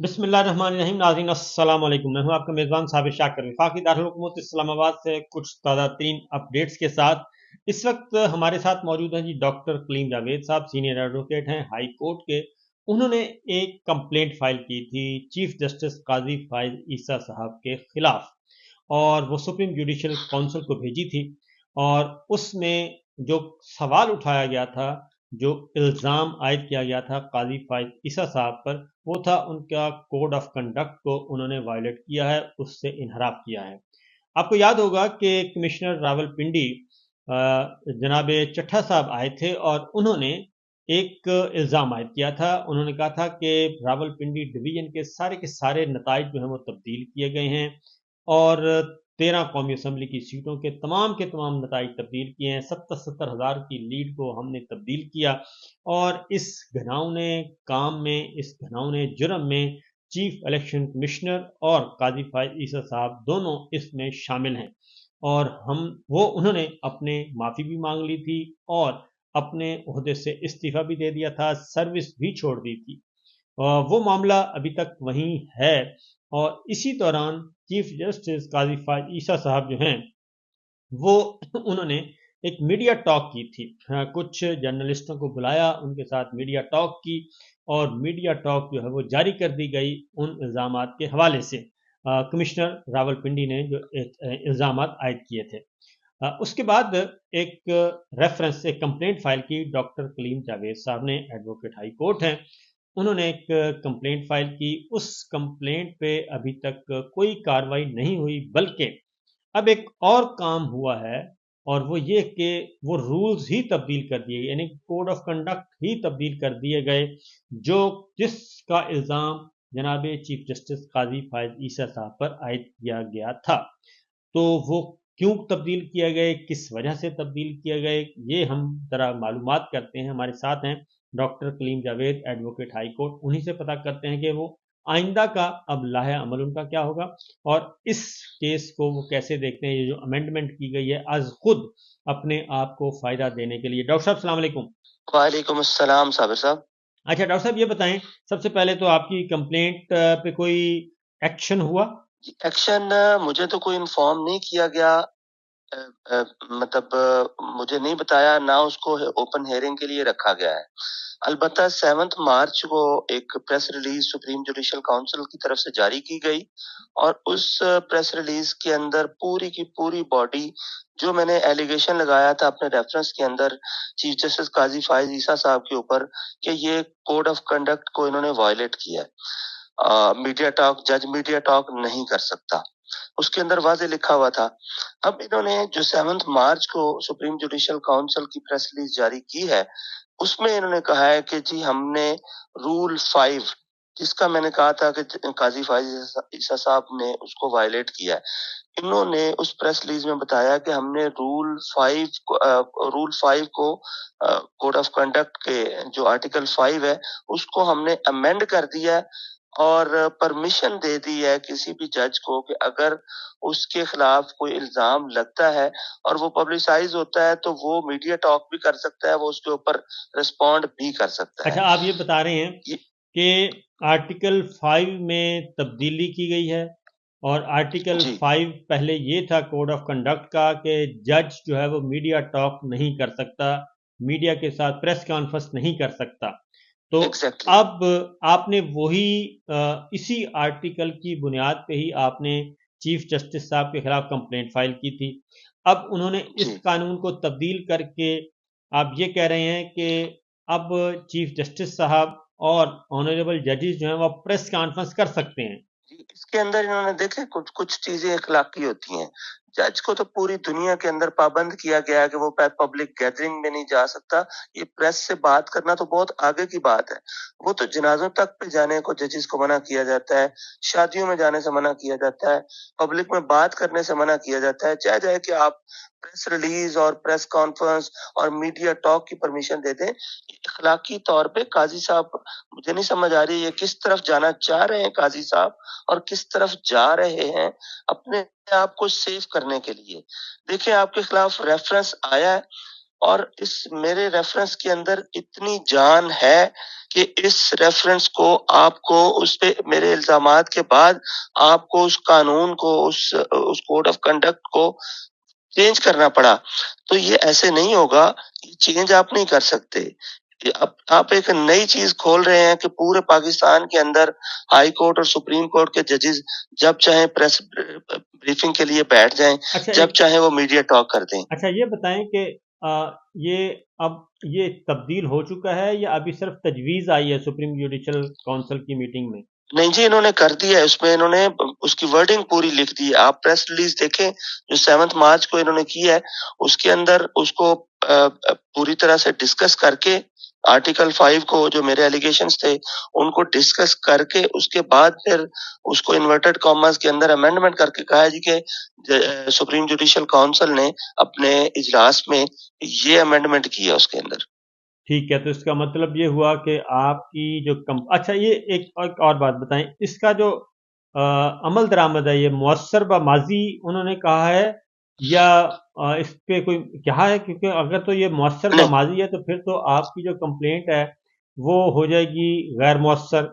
बिस्मिल्लाहिर्रहमानिर्रहीम। नाज़रीन अस्सलाम वालेकुम। मैं हूं आपका मेज़बान साबिर शाकिर, वफाकी दारुल हुकूमत इस्लामाबाद से कुछ ताज़ा तरीन अपडेट्स के साथ। इस वक्त हमारे साथ मौजूद हैं जी डॉक्टर कलीम जावेद साहब, सीनियर एडवोकेट हैं हाई कोर्ट के। उन्होंने एक कंप्लेंट फाइल की थी चीफ जस्टिस काजी फाइज ईसा साहब के खिलाफ, और वो सुप्रीम जुडिशल काउंसिल को भेजी थी। और उसमें जो सवाल उठाया गया था, जो इल्ज़ाम आयद किया गया था काजी फाइज ईसा साहब पर, वो था उनका कोड ऑफ कंडक्ट को उन्होंने वायलेट किया है, उससे इनहराफ किया है। आपको याद होगा कि कमिश्नर रावलपिंडी जनाब चट्ठा साहब आए थे और उन्होंने एक इल्ज़ाम आयद किया था। उन्होंने कहा था कि रावलपिंडी डिवीजन के सारे नताइज जो हैं वो तब्दील किए गए हैं, और 13 कौमी असम्बली की सीटों के तमाम नताइज तब्दील किए हैं। 70 हज़ार की लीड को हमने तब्दील किया, और इस घिनौने काम में, इस घिनौने जुर्म में चीफ इलेक्शन कमिश्नर और काजी फाइज ईसा साहब दोनों इसमें शामिल हैं। और उन्होंने अपने माफ़ी भी मांग ली थी, और अपने ओहदे से इस्तीफ़ा भी दे दिया था, सर्विस भी छोड़ दी थी। वो मामला अभी तक वहीं है। और इसी दौरान चीफ जस्टिस काजी फाइज ईसा साहब जो हैं वो उन्होंने एक मीडिया टॉक की थी। कुछ जर्नलिस्टों को बुलाया, उनके साथ मीडिया टॉक की, और मीडिया टॉक जो है वो जारी कर दी गई उन इल्ज़ामात के हवाले से। कमिश्नर रावलपिंडी ने जो इल्ज़ामात आयद किए थे, उसके बाद एक रेफरेंस, एक कंप्लेंट फाइल की डॉक्टर कलीम जावेद साहब ने, एडवोकेट हाई कोर्ट हैं। उन्होंने एक कंप्लेंट फाइल की। उस कंप्लेंट पे अभी तक कोई कार्रवाई नहीं हुई, बल्कि अब एक और काम हुआ है, और वो ये कि वो रूल्स ही तब्दील कर दिए गए, यानी कोड ऑफ कंडक्ट ही तब्दील कर दिए गए, जो जिसका इल्ज़ाम जनाब चीफ जस्टिस काजी फाइज ईसा साहब पर आयद किया गया था। तो वो क्यों तब्दील किए गए, किस वजह से तब्दील किए गए, ये हम ज़रा मालूमात करते हैं। हमारे साथ हैं doctor Kaleem Javed, advocate high court. उन्हीं से पता करते हैं कि वो आइंदा का अब लाहे अमल उनका क्या होगा, और इस केस को वो कैसे देखते हैं, ये जो अमेंडमेंट की गई है आज खुद अपने आप को फ़ायदा देने के लिए। डॉक्टर साहब सलाम अलैकुम। वालेकुम अस्सलाम साबिर साहब। अच्छा डॉक्टर साहब, ये बताएं सबसे पहले तो आपकी कंप्लेंट पे कोई एक्शन हुआ? एक्शन मुझे तो कोई इन्फॉर्म नहीं किया गया। अ, अ, मतलब मुझे नहीं बताया, ना उसको ओपन हेयरिंग के लिए रखा गया है। अलबत्ता 7 मार्च को एक press release supreme judicial council की तरफ से जारी की गई, और उस प्रेस रिलीज के अंदर पूरी की पूरी बॉडी, जो मैंने एलिगेशन लगाया था अपने रेफरेंस के अंदर चीफ जस्टिस काजी फाइज ईसा साहब के ऊपर कि ये कोड ऑफ कंडक्ट को इन्होंने वायलेट किया है, मीडिया टॉक, जज मीडिया टॉक नहीं कर सकता, उसके अंदर वाजे लिखा हुआ था। अब इन्होंने जो 7 मार्च को सुप्रीम जुडिशल काउंसिल की प्रेस रिलीज जारी की है, उसमें इन्होंने कहा है कि जी हमने रूल 5, जिसका मैंने कहा था कि काजी फाइज ईसा साहब ने उसको वायलेट किया है, इन्होंने उस प्रेस रिलीज में बताया कि हमने रूल 5 को कोड ऑफ कंडक्ट के जो आर्टिकल 5 है उसको हमने अमेंड कर दिया है, और परमिशन दे दी है किसी भी जज को कि अगर उसके खिलाफ कोई इल्जाम लगता है और वो पब्लिसाइज होता है तो वो मीडिया टॉक भी कर सकता है, वो उसके ऊपर रिस्पॉन्ड भी कर सकता है। अच्छा, आप ये बता रहे हैं कि आर्टिकल 5 में तब्दीली की गई है, और आर्टिकल 5 पहले ये था कोड ऑफ कंडक्ट का कि जज जो है वो मीडिया टॉक नहीं कर सकता, मीडिया के साथ प्रेस कॉन्फ्रेंस नहीं कर सकता। तो अब आपने वही इसी आर्टिकल की बुनियाद पे ही आपने चीफ जस्टिस साहब के खिलाफ कंप्लेंट फाइल की थी। अब उन्होंने इस कानून को तब्दील करके आप ये कह रहे हैं कि अब चीफ जस्टिस साहब और ऑनरेबल जजेस जो हैं वो प्रेस कॉन्फ्रेंस कर सकते हैं। इसके अंदर इन्होंने देखे कुछ कुछ चीजें इखलाकी होती हैं। जज को तो पूरी दुनिया के अंदर पाबंद किया गया है कि वो पब्लिक गैदरिंग में नहीं जा सकता। ये प्रेस से बात करना तो बहुत आगे की बात है। वो तो जनाजों तक पे जाने को जजेस को मना किया जाता है, शादियों में जाने से मना किया जाता है, पब्लिक में बात करने से मना किया जाता है। चाहे चाहे कि आप प्रेस रिलीज और प्रेस कॉन्फ्रेंस और मीडिया टॉक की परमिशन दे दें, इखलाकी तौर पे काजी साहब, मुझे नहीं समझ आ रही है किस तरफ जाना चाह रहे हैं काजी साहब, और किस तरफ जा रहे हैं अपने आप को सेव करने के लिए। देखिए आपके खिलाफ रेफरेंस आया है, اور اس میرے ریفرنس کے اندر اتنی جان ہے کہ اس ریفرنس کو آپ کو اس پہ میرے الزامات کے بعد آپ کو اس قانون کو اس کوڈ آف کنڈکٹ کو چینج کرنا پڑا. تو یہ ایسے نہیں ہوگا، یہ چینج آپ نہیں کر سکتے. آپ ایک نئی چیز کھول رہے ہیں کہ پورے پاکستان کے اندر ہائی کورٹ اور سپریم کورٹ کے ججز جب چاہیں پریس بریفنگ کے لیے بیٹھ جائیں، اچھا جب چاہیں وہ میڈیا ٹاک کر دیں. اچھا یہ بتائیں کہ یہ اب یہ تبدیل ہو چکا ہے یا ابھی صرف تجویز آئی ہے سپریم جوڈیشل کونسل کی میٹنگ میں؟ نہیں جی، انہوں نے کر دیا ہے. اس میں انہوں نے اس کی ورڈنگ پوری لکھ دی ہے. آپ پریس ریلیز دیکھیں جو 7 مارچ کو انہوں نے کی ہے، اس کے اندر اس کو پوری طرح سے ڈسکس کر کے آرٹیکل 5 کو جو میرے ایلیگیشنز تھے ان کو ڈسکس کر کے اس کے بعد پھر اس کو انورٹڈ کامرس کے اندر امینڈمنٹ کر کے کہا ہے جی کہ سپریم جوڈیشل کونسل نے اپنے اجلاس میں یہ امینڈمنٹ کی ہے اس کے اندر. ٹھیک ہے، تو اس کا مطلب یہ ہوا کہ آپ کی جو اچھا یہ ایک اور بات بتائیں، اس کا جو عمل درآمد ہے یہ مؤثر بماضی انہوں نے کہا ہے یا اس پہ کوئی کہا ہے؟ کیونکہ اگر تو یہ مؤثر نہیں بماضی ہے تو پھر تو آپ کی جو کمپلینٹ ہے وہ ہو جائے گی غیر مؤثر،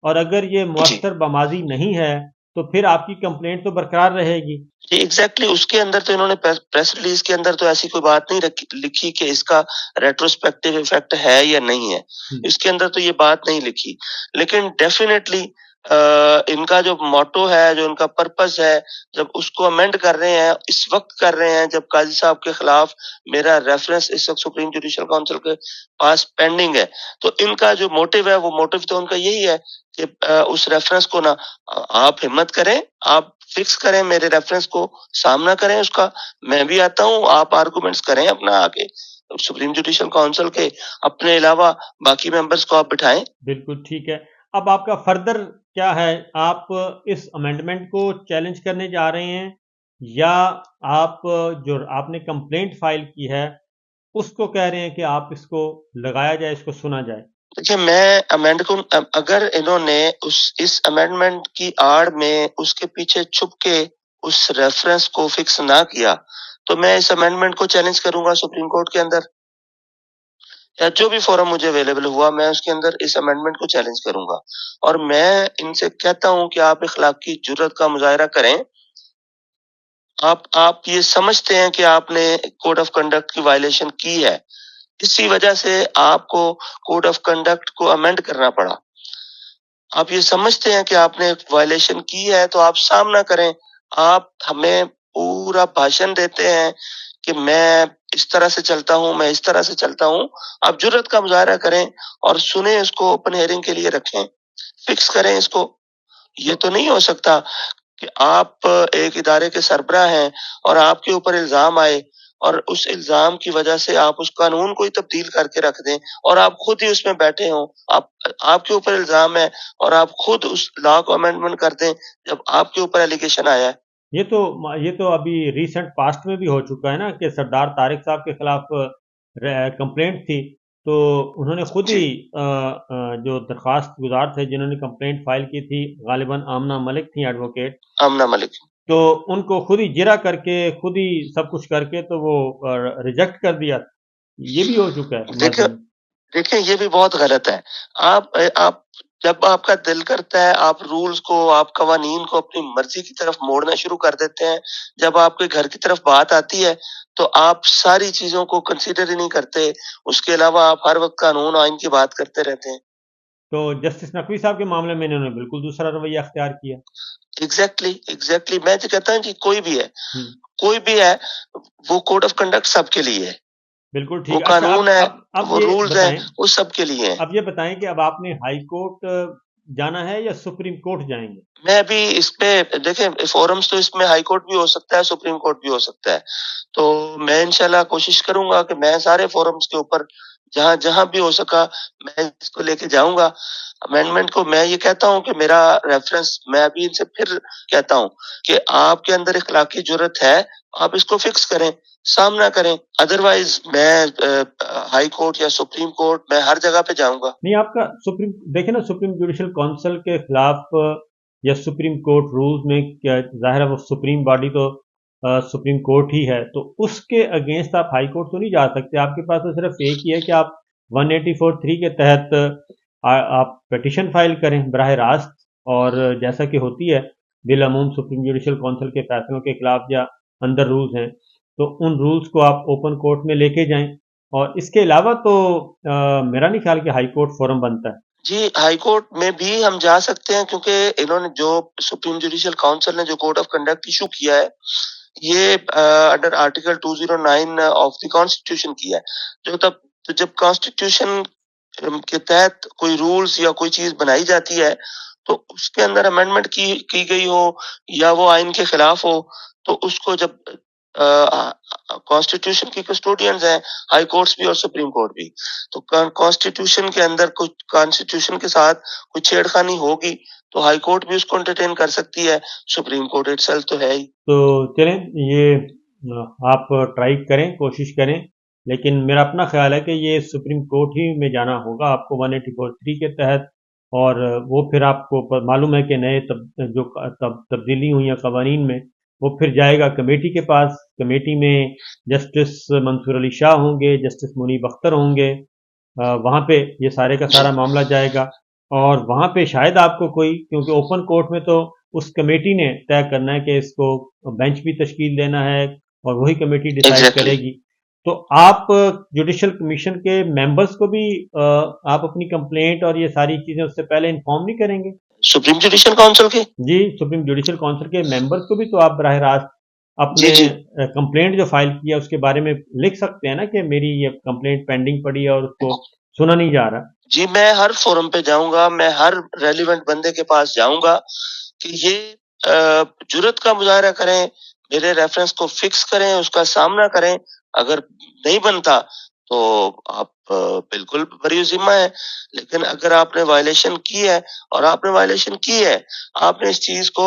اور اگر یہ جی مؤثر بماضی نہیں ہے تو پھر آپ کی کمپلینٹ تو برقرار رہے گی. جی ایگزیکٹلی. اس کے اندر تو انہوں نے پریس ریلیز کے اندر تو ایسی کوئی بات نہیں لکھی کہ اس کا ریٹروسپیکٹو افیکٹ ہے یا نہیں ہے. اس کے اندر تو یہ بات نہیں لکھی. لیکن ڈیفینیٹلی ان کا جو موٹو ہے، جو ان کا پرپس ہے، جب اس کو امینڈ کر رہے ہیں اس وقت کر رہے ہیں جب قاضی صاحب کے خلاف میرا ریفرنس اس وقت سپریم جوڈیشل کونسل کے پاس پینڈنگ ہے، تو ان کا جو موٹو ہے وہ موٹو تو ان کا یہی ہے کہ اس ریفرنس کو نا آپ ہمت کریں، آپ فکس کریں میرے ریفرنس کو، سامنا کریں اس کا. میں بھی آتا ہوں، آپ آرگومنٹس کریں اپنا آگے سپریم جوڈیشل کونسل کے، اپنے علاوہ باقی ممبرس کو آپ بٹھائیں. بالکل ٹھیک ہے. اب آپ کا فردر کیا ہے؟ آپ اس امینڈمنٹ کو چیلنج کرنے جا رہے ہیں یا آپ جو آپ نے کمپلینٹ فائل کی ہے اس کو کہہ رہے ہیں کہ آپ اس کو لگایا جائے، اس کو سنا جائے؟ دیکھیے میں امینڈ کو اگر انہوں نے اس امینڈمنٹ کی آڑ میں اس کے پیچھے چھپ کے اس ریفرنس کو فکس نہ کیا تو میں اس امینڈمنٹ کو چیلنج کروں گا سپریم کورٹ کے اندر، یا جو بھی فورم مجھے اویلیبل ہوا میں اس کے اندر اس امینڈمنٹ کو چیلنج کروں گا. اور میں ان سے کہتا ہوں کہ آپ اخلاقی جرات کا مظاہرہ کریں. آپ یہ سمجھتے ہیں کہ آپ نے کوڈ آف کنڈکٹ کی وائلیشن کی ہے، اسی وجہ سے آپ کو کوڈ آف کنڈکٹ کو امینڈ کرنا پڑا. آپ یہ سمجھتے ہیں کہ آپ نے وائلیشن کی ہے تو آپ سامنا کریں. آپ ہمیں پورا بھاشن دیتے ہیں کہ میں اس طرح سے چلتا ہوں، میں اس طرح سے چلتا ہوں. آپ جرات کا مظاہرہ کریں اور سنیں، اس کو اوپن ہیئرنگ کے لیے رکھیں، فکس کریں اس کو. یہ تو نہیں ہو سکتا کہ آپ ایک ادارے کے سربراہ ہیں اور آپ کے اوپر الزام آئے اور اس الزام کی وجہ سے آپ اس قانون کو ہی تبدیل کر کے رکھ دیں اور آپ خود ہی اس میں بیٹھے ہوں. آپ کے اوپر الزام ہے اور آپ خود اس لا کو امینڈمنٹ کر دیں جب آپ کے اوپر ایلیگیشن آیا ہے. یہ تو ابھی ریسنٹ پاسٹ میں بھی ہو چکا ہے نا کہ سردار طارق صاحب کے خلاف کمپلینٹ تھی تو انہوں نے خود ہی جو درخواست گزار تھے جنہوں نے کمپلینٹ فائل کی تھی، غالباً آمنہ ملک تھیں ایڈوکیٹ، آمنہ ملک. تو ان کو خود ہی جرا کر کے خود ہی سب کچھ کر کے تو وہ ریجیکٹ کر دیا. یہ بھی ہو چکا ہے. دیکھیں یہ بھی بہت غلط ہے. آپ جب آپ کا دل کرتا ہے آپ رولز کو، آپ قوانین کو اپنی مرضی کی طرف موڑنا شروع کر دیتے ہیں. جب آپ کے گھر کی طرف بات آتی ہے تو آپ ساری چیزوں کو کنسیڈر ہی نہیں کرتے، اس کے علاوہ آپ ہر وقت قانون آئین کی بات کرتے رہتے ہیں. تو جسٹس نقوی صاحب کے معاملے میں انہوں نے بالکل دوسرا رویہ اختیار کیا. ایگزیکٹلی میں جو کہتا ہوں جی کوئی بھی ہے وہ کوڈ آف کنڈکٹ سب کے لیے ہے، بالکل ٹھیک. وہ قانون ہے، وہ یہ رولز ہیں، وہ سب کے لیے ہیں. اب یہ بتائیں کہ اب آپ نے ہائی کورٹ جانا ہے یا سپریم کورٹ جائیں گے؟ میں ابھی اس پہ دیکھیں فورمز تو اس میں ہائی کورٹ بھی ہو سکتا ہے، سپریم کورٹ بھی ہو سکتا ہے. تو میں انشاءاللہ کوشش کروں گا کہ میں سارے فورمز کے اوپر جہاں بھی ہو سکا میں اس کو لے کے جاؤں گا امینڈمنٹ کو. میں یہ کہتا ہوں کہ میرا ریفرنس، میں ابھی ان سے پھر کہتا ہوں کہ آپ کے اندر اخلاقی جرات ہے، آپ اس کو فکس کریں، سامنا کریں. ادروائز میں ہائی کورٹ یا سپریم کورٹ میں ہر جگہ پہ جاؤں گا. نہیں، آپ کا دیکھیں نا سپریم جوڈیشل کونسل کے خلاف یا سپریم کورٹ رولز میں کیا ظاہر ہے وہ سپریم باڈی تو सुप्रीम कोर्ट ही है, तो उसके अगेंस्ट आप हाई कोर्ट तो नहीं जा सकते। आपके पास तो सिर्फ एक ही है कि आप 184(3) के तहत आप पिटिशन फाइल करें बराह रास्त, और जैसा कि होती है बिलअमूम सुप्रीम जुडिशल काउंसिल के फैसलों के खिलाफ या अंदर रूल्स हैं, तो उन रूल्स को आप ओपन कोर्ट में लेके जाएं। और इसके अलावा तो मेरा नहीं ख्याल कि हाई कोर्ट फोरम बनता है। जी, हाई कोर्ट में भी हम जा सकते हैं, क्योंकि इन्होंने जो सुप्रीम जुडिशियल काउंसिल ने जो कोड ऑफ कंडक्ट इशू किया है, ये under article 209 of the constitution किया है। तो जब कॉन्स्टिट्यूशन के तहत कोई रूल्स या कोई चीज बनाई जाती है, तो उसके अंदर अमेंडमेंट की गई हो या वो आइन के खिलाफ हो, तो उसको जब कॉन्स्टिट्यूशन की कस्टोडियंस हैं हाई कोर्ट्स भी और सुप्रीम कोर्ट भी, तो कॉन्स्टिट्यूशन के अंदर कुछ कॉन्स्टिट्यूशन के साथ कोई छेड़खानी होगी तो हाई कोर्ट भी उसको एंटरटेन कर सकती है, सुप्रीम कोर्ट इटसेल्फ तो है ही। तो चलें, ये आप ट्राई करें, कोशिश करें, लेकिन मेरा अपना ख्याल है कि ये सुप्रीम कोर्ट ही में जाना होगा आपको 184(3) के तहत। और वो फिर आपको मालूम है कि नए तब्दीली हुई हैं कवानीन में, वो फिर जाएगा कमेटी के पास। कमेटी में जस्टिस मंसूर अली शाह होंगे, जस्टिस मुनीब अख्तर होंगे, वहाँ पे ये सारे का सारा मामला जाएगा। और वहाँ पे शायद आपको कोई, क्योंकि ओपन कोर्ट में तो उस कमेटी ने तय करना है कि इसको बेंच भी तश्कील देना है, और वही कमेटी डिसाइड करेगी। तो आप जुडिशल कमीशन के मेंबर्स को भी आप अपनी कंप्लेंट और ये सारी चीजें उससे पहले इन्फॉर्म नहीं करेंगे? सुप्रीम जुडिशियल काउंसिल के? जी, सुप्रीम जुडिशियल काउंसिल के मेंबर्स को भी तो आप बराह रास्त अपने कंप्लेंट जो फाइल किया उसके बारे में लिख सकते हैं ना, कि मेरी ये कंप्लेंट पेंडिंग पड़ी है और उसको सुना नहीं जा रहा। जी, मैं हर फोरम पे जाऊंगा, मैं हर रेलिवेंट बंदे के पास जाऊंगा कि ये जुर्रत का मुजाहरा करें, मेरे रेफरेंस को फिक्स करें, उसका सामना करें। अगर नहीं बनता तो आप बिल्कुल बरी जिम्मा है, लेकिन अगर आपने वायलेशन की है और आपने वायलेशन की है, आपने इस चीज को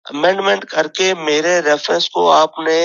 अमेंडमेंट करके मेरे रेफरेंस को आपने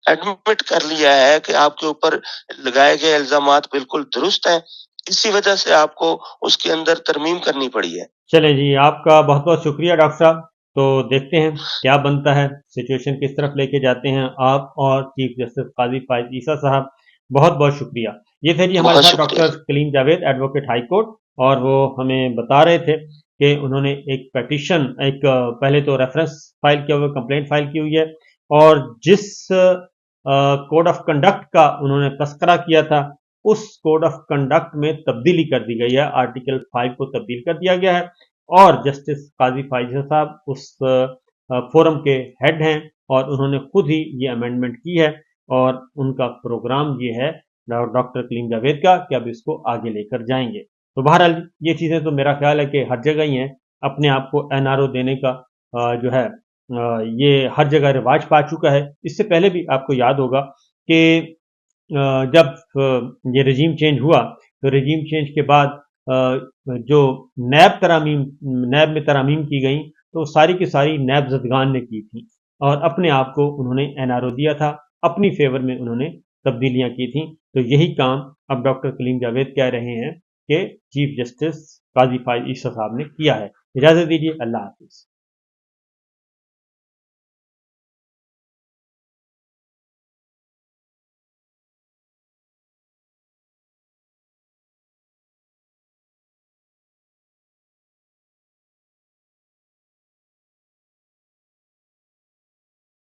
एडमिट कर लिया है कि आपके ऊपर लगाए गए इल्जामात बिल्कुल दुरुस्त हैं, इसी वजह से आपको उसके अंदर तरमीम करनी पड़ी है। चलें जी, आपका बहुत बहुत शुक्रिया डॉक्टर साहब। तो देखते हैं क्या बनता है, सिचुएशन किस तरफ लेके जाते हैं आप और चीफ जस्टिस काजी फायद ईसा साहब। बहुत बहुत शुक्रिया। ये थे जी हमारे साथ doctor Kaleem Javed, advocate high court, और वो हमें बता रहे थे कि उन्होंने एक पेटिशन, एक पहले तो रेफरेंस फाइल किया हुआ, कंप्लेंट फाइल की हुई है, और जिस कोड ऑफ कंडक्ट का उन्होंने तस्करा किया था, उस कोड ऑफ कंडक्ट में तब्दीली कर दी गई है, आर्टिकल 5 को तब्दील कर दिया गया है। और जस्टिस काजी फाइजा साहब उस फोरम के हेड हैं, और उन्होंने खुद ही ये अमेंडमेंट की है, और उनका प्रोग्राम ये है डॉक्टर कलीम जावेद का कि अब इसको आगे लेकर जाएंगे। तो बहरहाल ये चीज़ें तो मेरा ख्याल है कि हर जगह ही हैं, अपने आप को एनआरओ देने का जो है ये हर जगह रिवाज पा चुका है। इससे पहले भी आपको याद होगा कि जब ये रजीम चेंज हुआ, तो रजीम चेंज के बाद जो नैब में तरामीम की गई, तो सारी की सारी नैब जदगान ने की थी, और अपने आप को उन्होंने एनआरओ दिया था, अपनी फेवर में उन्होंने तब्दीलियां की थी। तो यही काम अब डॉक्टर कलीम जावेद कह रहे हैं कि चीफ जस्टिस काजी फायद ईसा साहब ने किया है। इजाज़त दीजिए, अल्लाह हाफिज़।